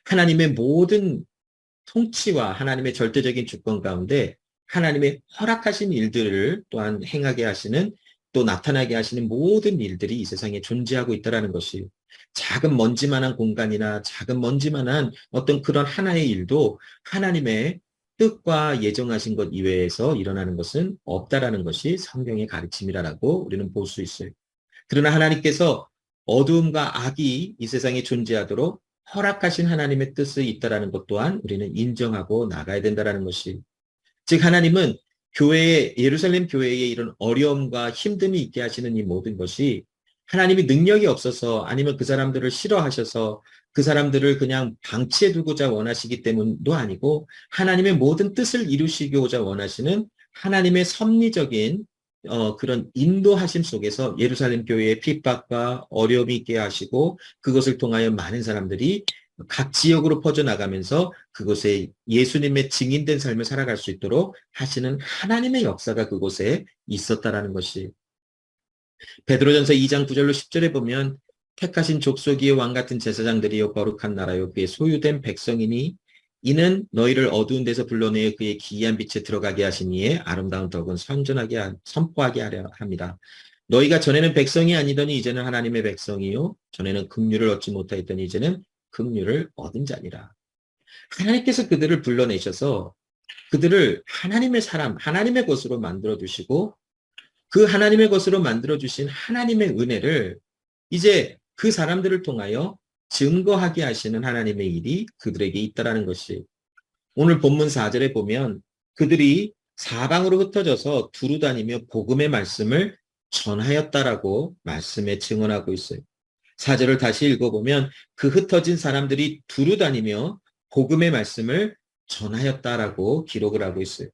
하나님의 모든 통치와 하나님의 절대적인 주권 가운데 하나님의 허락하신 일들을 또한 행하게 하시는, 또 나타나게 하시는 모든 일들이 이 세상에 존재하고 있다는 것이, 작은 먼지만한 공간이나 작은 먼지만한 어떤 그런 하나의 일도 하나님의 뜻과 예정하신 것 이외에서 일어나는 것은 없다라는 것이 성경의 가르침이라고 우리는 볼 수 있어요. 그러나 하나님께서 어두움과 악이 이 세상에 존재하도록 허락하신 하나님의 뜻이 있다라는 것 또한 우리는 인정하고 나가야 된다라는 것이, 즉 하나님은 예루살렘 교회에 이런 어려움과 힘듦이 있게 하시는 이 모든 것이 하나님이 능력이 없어서, 아니면 그 사람들을 싫어하셔서 그 사람들을 그냥 방치해 두고자 원하시기 때문도 아니고, 하나님의 모든 뜻을 이루시고자 원하시는 하나님의 섭리적인 그런 인도하심 속에서 예루살렘 교회의 핍박과 어려움이 있게 하시고, 그것을 통하여 많은 사람들이 각 지역으로 퍼져나가면서 그곳에 예수님의 증인된 삶을 살아갈 수 있도록 하시는 하나님의 역사가 그곳에 있었다라는 것이, 베드로전서 2장 9절로 10절에 보면 택하신 족속이요 왕 같은 제사장들이요 거룩한 나라요 그의 소유된 백성이니 이는 너희를 어두운 데서 불러내어 그의 기이한 빛에 들어가게 하신 이의 아름다운 덕은 선포하게 하려 합니다. 너희가 전에는 백성이 아니더니 이제는 하나님의 백성이요 전에는 긍휼을 얻지 못하였더니 이제는 긍휼을 얻은 자니라. 하나님께서 그들을 불러내셔서 그들을 하나님의 사람, 하나님의 것으로 만들어 두시고, 그 하나님의 것으로 만들어주신 하나님의 은혜를 이제 그 사람들을 통하여 증거하게 하시는 하나님의 일이 그들에게 있다라는 것이, 오늘 본문 4절에 보면 그들이 사방으로 흩어져서 두루 다니며 복음의 말씀을 전하였다라고 말씀에 증언하고 있어요. 4절을 다시 읽어보면 그 흩어진 사람들이 두루 다니며 복음의 말씀을 전하였다라고 기록을 하고 있어요.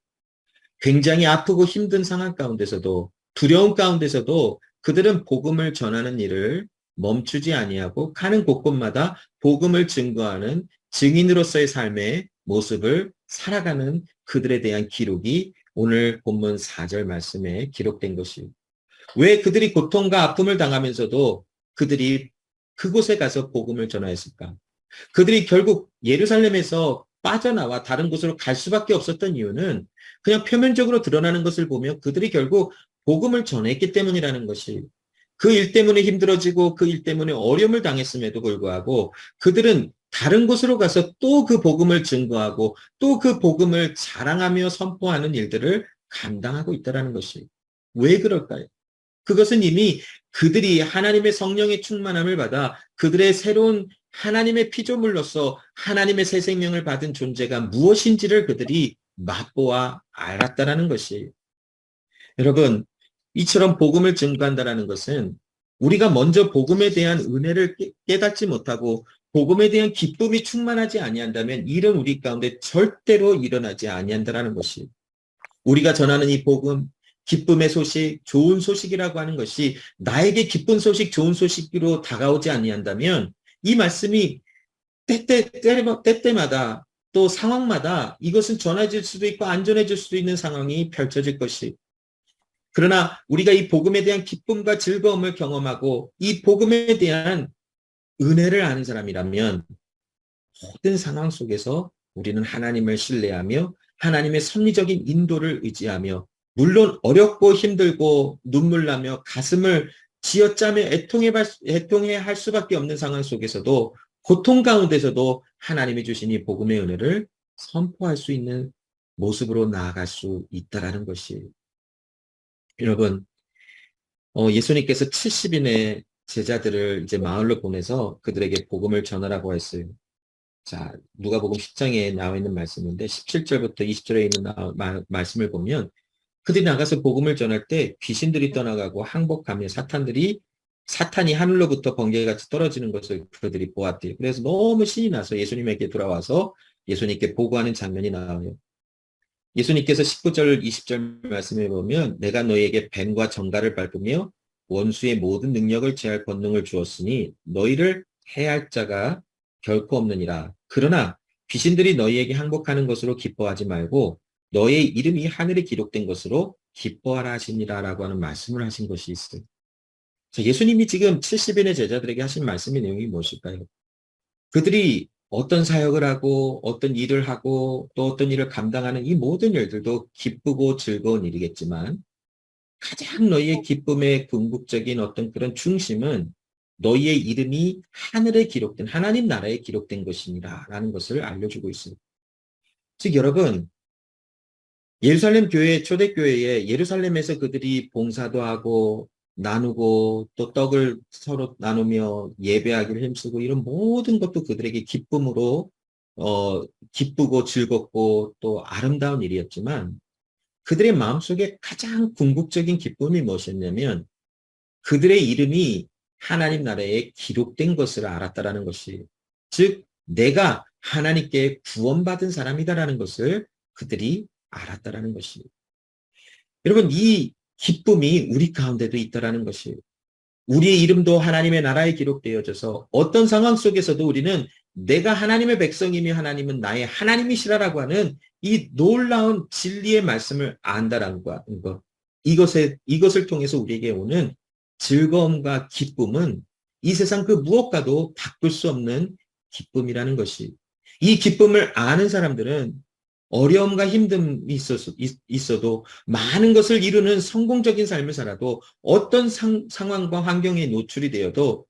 굉장히 아프고 힘든 상황 가운데서도, 두려움 가운데서도 그들은 복음을 전하는 일을 멈추지 아니하고 가는 곳곳마다 복음을 증거하는 증인으로서의 삶의 모습을 살아가는 그들에 대한 기록이 오늘 본문 4절 말씀에 기록된 것이, 왜 그들이 고통과 아픔을 당하면서도 그들이 그곳에 가서 복음을 전하였을까? 그들이 결국 예루살렘에서 빠져나와 다른 곳으로 갈 수밖에 없었던 이유는 그냥 표면적으로 드러나는 것을 보면 그들이 결국 복음을 전했기 때문이라는 것이, 그 일 때문에 힘들어지고 그 일 때문에 어려움을 당했음에도 불구하고 그들은 다른 곳으로 가서 또 그 복음을 증거하고 또 그 복음을 자랑하며 선포하는 일들을 감당하고 있다는 것이, 왜 그럴까요? 그것은 이미 그들이 하나님의 성령의 충만함을 받아 그들의 새로운 하나님의 피조물로서 하나님의 새 생명을 받은 존재가 무엇인지를 그들이 맛보아 알았다라는 것이, 여러분, 이처럼 복음을 증거한다라는 것은 우리가 먼저 복음에 대한 은혜를 깨닫지 못하고 복음에 대한 기쁨이 충만하지 아니한다면 이런 우리 가운데 절대로 일어나지 아니한다라는 것이, 우리가 전하는 이 복음, 기쁨의 소식, 좋은 소식이라고 하는 것이 나에게 기쁜 소식, 좋은 소식으로 다가오지 아니한다면 이 말씀이 때때마다 또 상황마다 이것은 전해질 수도 있고 안 전해질 수도 있는 상황이 펼쳐질 것이, 그러나 우리가 이 복음에 대한 기쁨과 즐거움을 경험하고 이 복음에 대한 은혜를 아는 사람이라면 모든 상황 속에서 우리는 하나님을 신뢰하며 하나님의 섭리적인 인도를 의지하며, 물론 어렵고 힘들고 눈물 나며 가슴을 쥐어짜며 애통해 할 수밖에 없는 상황 속에서도, 고통 가운데서도 하나님이 주신 이 복음의 은혜를 선포할 수 있는 모습으로 나아갈 수 있다라는 것이, 여러분, 예수님께서 70인의 제자들을 이제 마을로 보내서 그들에게 복음을 전하라고 했어요. 자, 누가복음 10장에 나와 있는 말씀인데 17절부터 20절에 있는 말씀을 보면, 그들이 나가서 복음을 전할 때 귀신들이 떠나가고 항복하며 사탄이 하늘로부터 번개같이 떨어지는 것을 그들이 보았대요. 그래서 너무 신이 나서 예수님에게 돌아와서 예수님께 보고하는 장면이 나와요. 예수님께서 19절, 20절 말씀에 보면, 내가 너희에게 뱀과 정갈을 밟으며 원수의 모든 능력을 제할 권능을 주었으니 너희를 해할 자가 결코 없느니라. 그러나 귀신들이 너희에게 항복하는 것으로 기뻐하지 말고 너희의 이름이 하늘에 기록된 것으로 기뻐하라 하시니라라고 하는 말씀을 하신 것이 있어요. 예수님이 지금 70인의 제자들에게 하신 말씀의 내용이 무엇일까요? 그들이 어떤 사역을 하고 어떤 일을 하고 또 어떤 일을 감당하는 이 모든 일들도 기쁘고 즐거운 일이겠지만, 가장 너희의 기쁨의 궁극적인 어떤 그런 중심은 너희의 이름이 하늘에 기록된, 하나님 나라에 기록된 것이니라 라는 것을 알려주고 있습니다. 즉 여러분, 예루살렘 교회, 초대교회에 예루살렘에서 그들이 봉사도 하고 나누고 또 떡을 서로 나누며 예배하기를 힘쓰고 이런 모든 것도 그들에게 기쁨으로 기쁘고 즐겁고 또 아름다운 일이었지만, 그들의 마음속에 가장 궁극적인 기쁨이 무엇이었냐면 그들의 이름이 하나님 나라에 기록된 것을 알았다라는 것이, 즉 내가 하나님께 구원받은 사람이다라는 것을 그들이 알았다라는 것이, 여러분 이 기쁨이 우리 가운데도 있다라는 것이, 우리의 이름도 하나님의 나라에 기록되어져서 어떤 상황 속에서도 우리는 내가 하나님의 백성이며 하나님은 나의 하나님이시라라고 하는 이 놀라운 진리의 말씀을 안다라는 것, 이것을 통해서 우리에게 오는 즐거움과 기쁨은 이 세상 그 무엇과도 바꿀 수 없는 기쁨이라는 것이, 이 기쁨을 아는 사람들은 어려움과 힘듦이 있어도 많은 것을 이루는 성공적인 삶을 살아도 어떤 상황과 환경에 노출이 되어도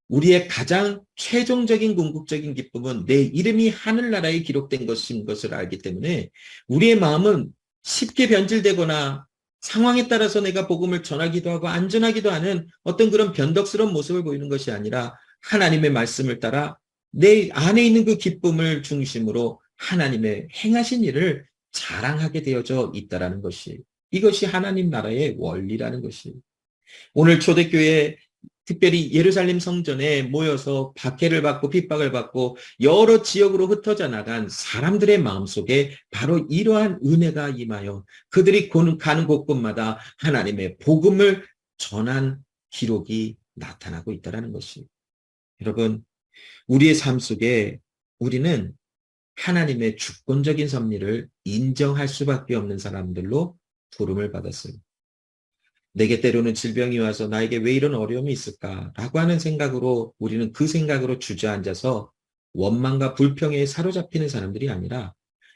우리의 가장 최종적인 궁극적인 기쁨은 내 이름이 하늘나라에 기록된 것인 것을 알기 때문에 우리의 마음은 쉽게 변질되거나 상황에 따라서 내가 복음을 전하기도 하고 안 전하기도 하는 어떤 그런 변덕스러운 모습을 보이는 것이 아니라 하나님의 말씀을 따라 내 안에 있는 그 기쁨을 중심으로 하나님의 행하신 일을 자랑하게 되어져 있다라는 것이, 이것이 하나님 나라의 원리라는 것이, 오늘 초대교회 특별히 예루살렘 성전에 모여서 박해를 받고 핍박을 받고 여러 지역으로 흩어져 나간 사람들의 마음속에 바로 이러한 은혜가 임하여 그들이 가는 곳곳마다 하나님의 복음을 전한 기록이 나타나고 있다는 것이, 여러분 우리의 삶 속에 우리는 하나님의 주권적인 섭리를 인정할 수밖에 없는 사람들로 부름을 받았어요. 내게 때로는 질병이 와서 나에게 왜 이런 어려움이 있을까라고 하는 생각으로, 우리는 그 생각으로 주저앉아서 원망과 불평에 사로잡히는 사람들이 아니라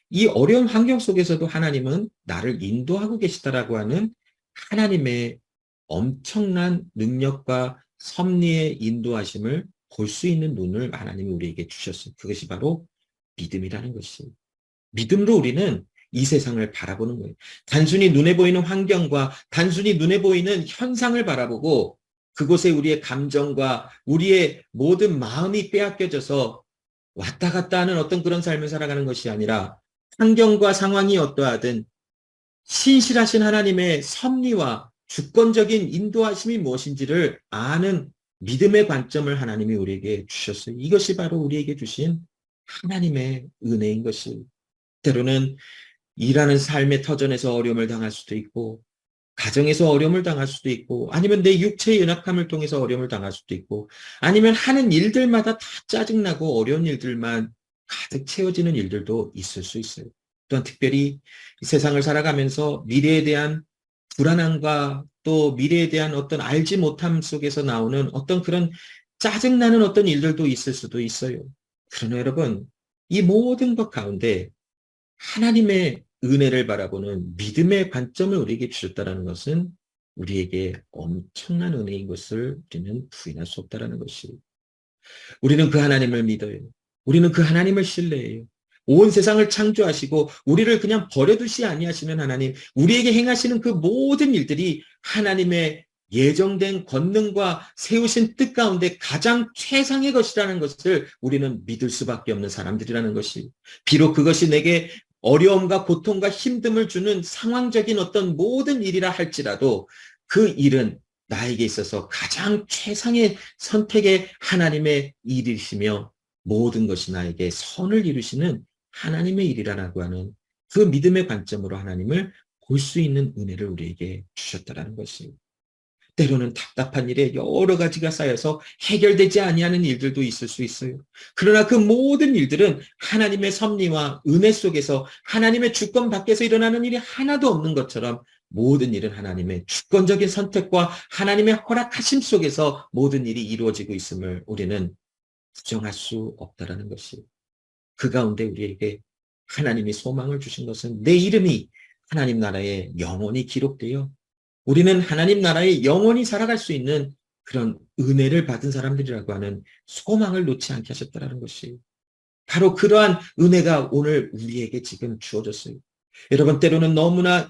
이 어려운 환경 속에서도 하나님은 나를 인도하고 계시다라고 하는 하나님의 엄청난 능력과 섭리의 인도하심을 볼 수 있는 눈을 하나님이 우리에게 주셨어요. 그것이 바로 믿음이라는 것이, 믿음으로 우리는 이 세상을 바라보는 거예요. 단순히 눈에 보이는 환경과 단순히 눈에 보이는 현상을 바라보고 그곳에 우리의 감정과 우리의 모든 마음이 빼앗겨져서 왔다 갔다 하는 어떤 그런 삶을 살아가는 것이 아니라, 환경과 상황이 어떠하든 신실하신 하나님의 섭리와 주권적인 인도하심이 무엇인지를 아는 믿음의 관점을 하나님이 우리에게 주셨어요. 이것이 바로 우리에게 주신 하나님의 은혜인 것이. 때로는 일하는 삶의 터전에서 어려움을 당할 수도 있고, 가정에서 어려움을 당할 수도 있고, 아니면 내 육체의 연약함을 통해서 어려움을 당할 수도 있고, 아니면 하는 일들마다 다 짜증나고 어려운 일들만 가득 채워지는 일들도 있을 수 있어요. 또한 특별히 이 세상을 살아가면서 미래에 대한 불안함과 또 미래에 대한 어떤 알지 못함 속에서 나오는 어떤 그런 짜증나는 어떤 일들도 있을 수도 있어요. 그러나 여러분, 이 모든 것 가운데 하나님의 은혜를 바라보는 믿음의 관점을 우리에게 주셨다는 것은 우리에게 엄청난 은혜인 것을 우리는 부인할 수 없다는 것이. 우리는 그 하나님을 믿어요. 우리는 그 하나님을 신뢰해요. 온 세상을 창조하시고 우리를 그냥 버려두시 아니하시는 하나님, 우리에게 행하시는 그 모든 일들이 하나님의 예정된 권능과 세우신 뜻 가운데 가장 최상의 것이라는 것을 우리는 믿을 수밖에 없는 사람들이라는 것이. 비록 그것이 내게 어려움과 고통과 힘듦을 주는 상황적인 어떤 모든 일이라 할지라도 그 일은 나에게 있어서 가장 최상의 선택의 하나님의 일이시며 모든 것이 나에게 선을 이루시는 하나님의 일이라고 하는 그 믿음의 관점으로 하나님을 볼 수 있는 은혜를 우리에게 주셨다라는 것이. 때로는 답답한 일에 여러 가지가 쌓여서 해결되지 아니하는 일들도 있을 수 있어요. 그러나 그 모든 일들은 하나님의 섭리와 은혜 속에서 하나님의 주권 밖에서 일어나는 일이 하나도 없는 것처럼 모든 일은 하나님의 주권적인 선택과 하나님의 허락하심 속에서 모든 일이 이루어지고 있음을 우리는 부정할 수 없다라는 것이. 그 가운데 우리에게 하나님이 소망을 주신 것은 내 이름이 하나님 나라에 영원히 기록되어 우리는 하나님 나라에 영원히 살아갈 수 있는 그런 은혜를 받은 사람들이라고 하는 소망을 놓지 않게 하셨다는 것이. 바로 그러한 은혜가 오늘 우리에게 지금 주어졌어요. 여러분, 때로는 너무나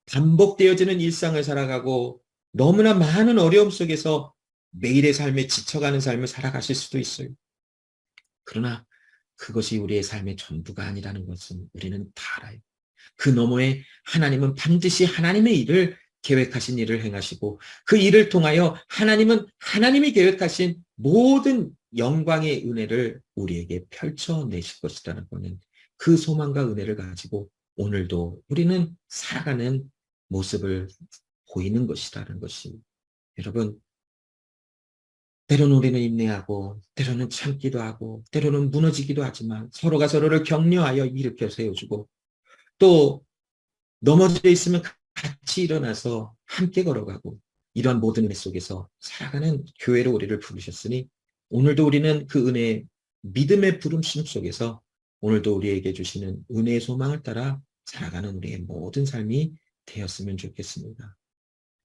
반복되어지는 일상을 살아가고 너무나 많은 어려움 속에서 매일의 삶에 지쳐가는 삶을 살아가실 수도 있어요. 그러나 그것이 우리의 삶의 전부가 아니라는 것은 우리는 다 알아요. 그 너머에 하나님은 반드시 하나님의 일을 계획하신 일을 행하시고 그 일을 통하여 하나님은 하나님이 계획하신 모든 영광의 은혜를 우리에게 펼쳐내실 것이라는 것은 그 소망과 은혜를 가지고 오늘도 우리는 살아가는 모습을 보이는 것이라는 것이. 여러분, 때로는 우리는 인내하고 때로는 참기도 하고 때로는 무너지기도 하지만 서로가 서로를 격려하여 일으켜 세워주고 또 넘어져 있으면 같이 일어나서 함께 걸어가고 이러한 모든 은혜 속에서 살아가는 교회로 우리를 부르셨으니 오늘도 우리는 그 은혜, 믿음의 부름심 속에서 오늘도 우리에게 주시는 은혜의 소망을 따라 살아가는 우리의 모든 삶이 되었으면 좋겠습니다.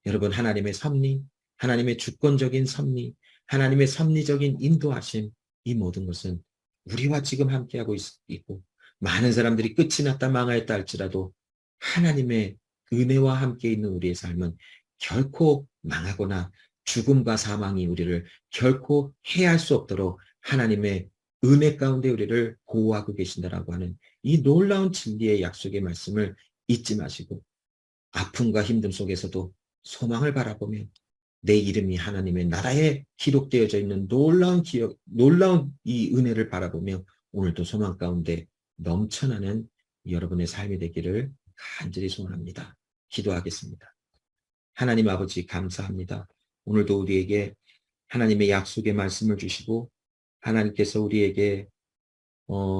여러분, 하나님의 섭리, 하나님의 주권적인 섭리, 하나님의 섭리적인 인도하심, 이 모든 것은 우리와 지금 함께하고 있고 많은 사람들이 끝이 났다 망하였다 할지라도 하나님의 은혜와 함께 있는 우리의 삶은 결코 망하거나 죽음과 사망이 우리를 결코 해할 수 없도록 하나님의 은혜 가운데 우리를 보호하고 계신다라고 하는 이 놀라운 진리의 약속의 말씀을 잊지 마시고 아픔과 힘듦 속에서도 소망을 바라보며 내 이름이 하나님의 나라에 기록되어져 있는 놀라운 이 은혜를 바라보며 오늘도 소망 가운데 넘쳐나는 여러분의 삶이 되기를 간절히 소원합니다. 기도하겠습니다. 하나님 아버지 감사합니다. 오늘도 우리에게 하나님의 약속의 말씀을 주시고 하나님께서 우리에게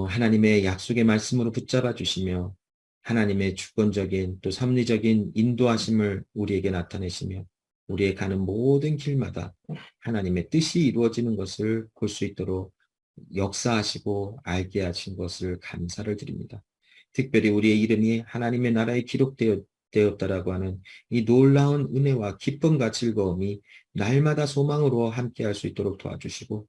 하나님의 약속의 말씀으로 붙잡아 주시며 하나님의 주권적인 또 섭리적인 인도하심을 우리에게 나타내시며 우리의 가는 모든 길마다 하나님의 뜻이 이루어지는 것을 볼 수 있도록 역사하시고 알게 하신 것을 감사를 드립니다. 특별히 우리의 이름이 하나님의 나라에 기록되었다라고 하는 이 놀라운 은혜와 기쁨과 즐거움이 날마다 소망으로 함께할 수 있도록 도와주시고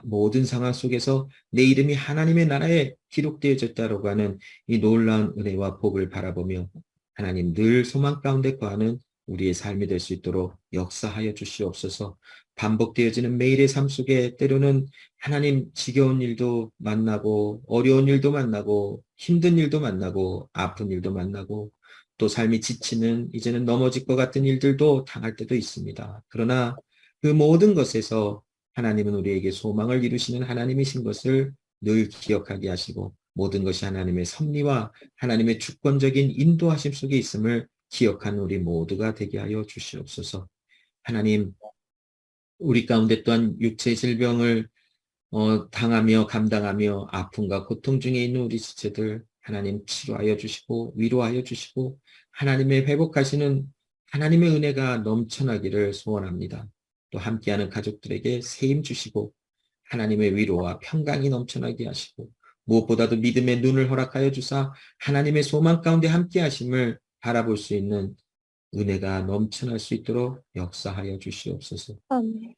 모든 상황 속에서 내 이름이 하나님의 나라에 기록되어졌다라고 하는 이 놀라운 은혜와 복을 바라보며 하나님 늘 소망 가운데 거하는 우리의 삶이 될 수 있도록 역사하여 주시옵소서. 반복되어지는 매일의 삶 속에 때로는 하나님 지겨운 일도 만나고 어려운 일도 만나고 힘든 일도 만나고 아픈 일도 만나고 또 삶이 지치는 이제는 넘어질 것 같은 일들도 당할 때도 있습니다. 그러나 그 모든 것에서 하나님은 우리에게 소망을 이루시는 하나님이신 것을 늘 기억하게 하시고 모든 것이 하나님의 섭리와 하나님의 주권적인 인도하심 속에 있음을 기억한 우리 모두가 되게 하여 주시옵소서. 하나님, 우리 가운데 또한 육체 질병을 당하며 감당하며 아픔과 고통 중에 있는 우리 지체들 하나님 치료하여 주시고 위로하여 주시고 하나님의 회복하시는 하나님의 은혜가 넘쳐나기를 소원합니다. 또 함께하는 가족들에게 세임 주시고 하나님의 위로와 평강이 넘쳐나게 하시고 무엇보다도 믿음의 눈을 허락하여 주사 하나님의 소망 가운데 함께하심을 바라볼 수 있는 은혜가 넘쳐날 수 있도록 역사하여 주시옵소서. 아멘.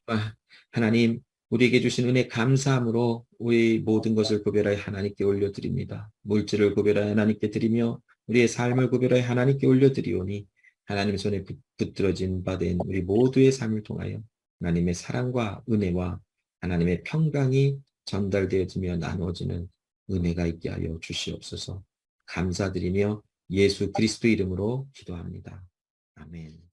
하나님, 우리에게 주신 은혜 감사함으로 우리 모든 것을 구별하여 하나님께 올려드립니다. 물질을 구별하여 하나님께 드리며 우리의 삶을 구별하여 하나님께 올려드리오니 하나님 손에 붙들어진 바 된 우리 모두의 삶을 통하여 하나님의 사랑과 은혜와 하나님의 평강이 전달되어지며 나누어지는 은혜가 있게 하여 주시옵소서. 감사드리며 예수 그리스도 이름으로 기도합니다. 아멘.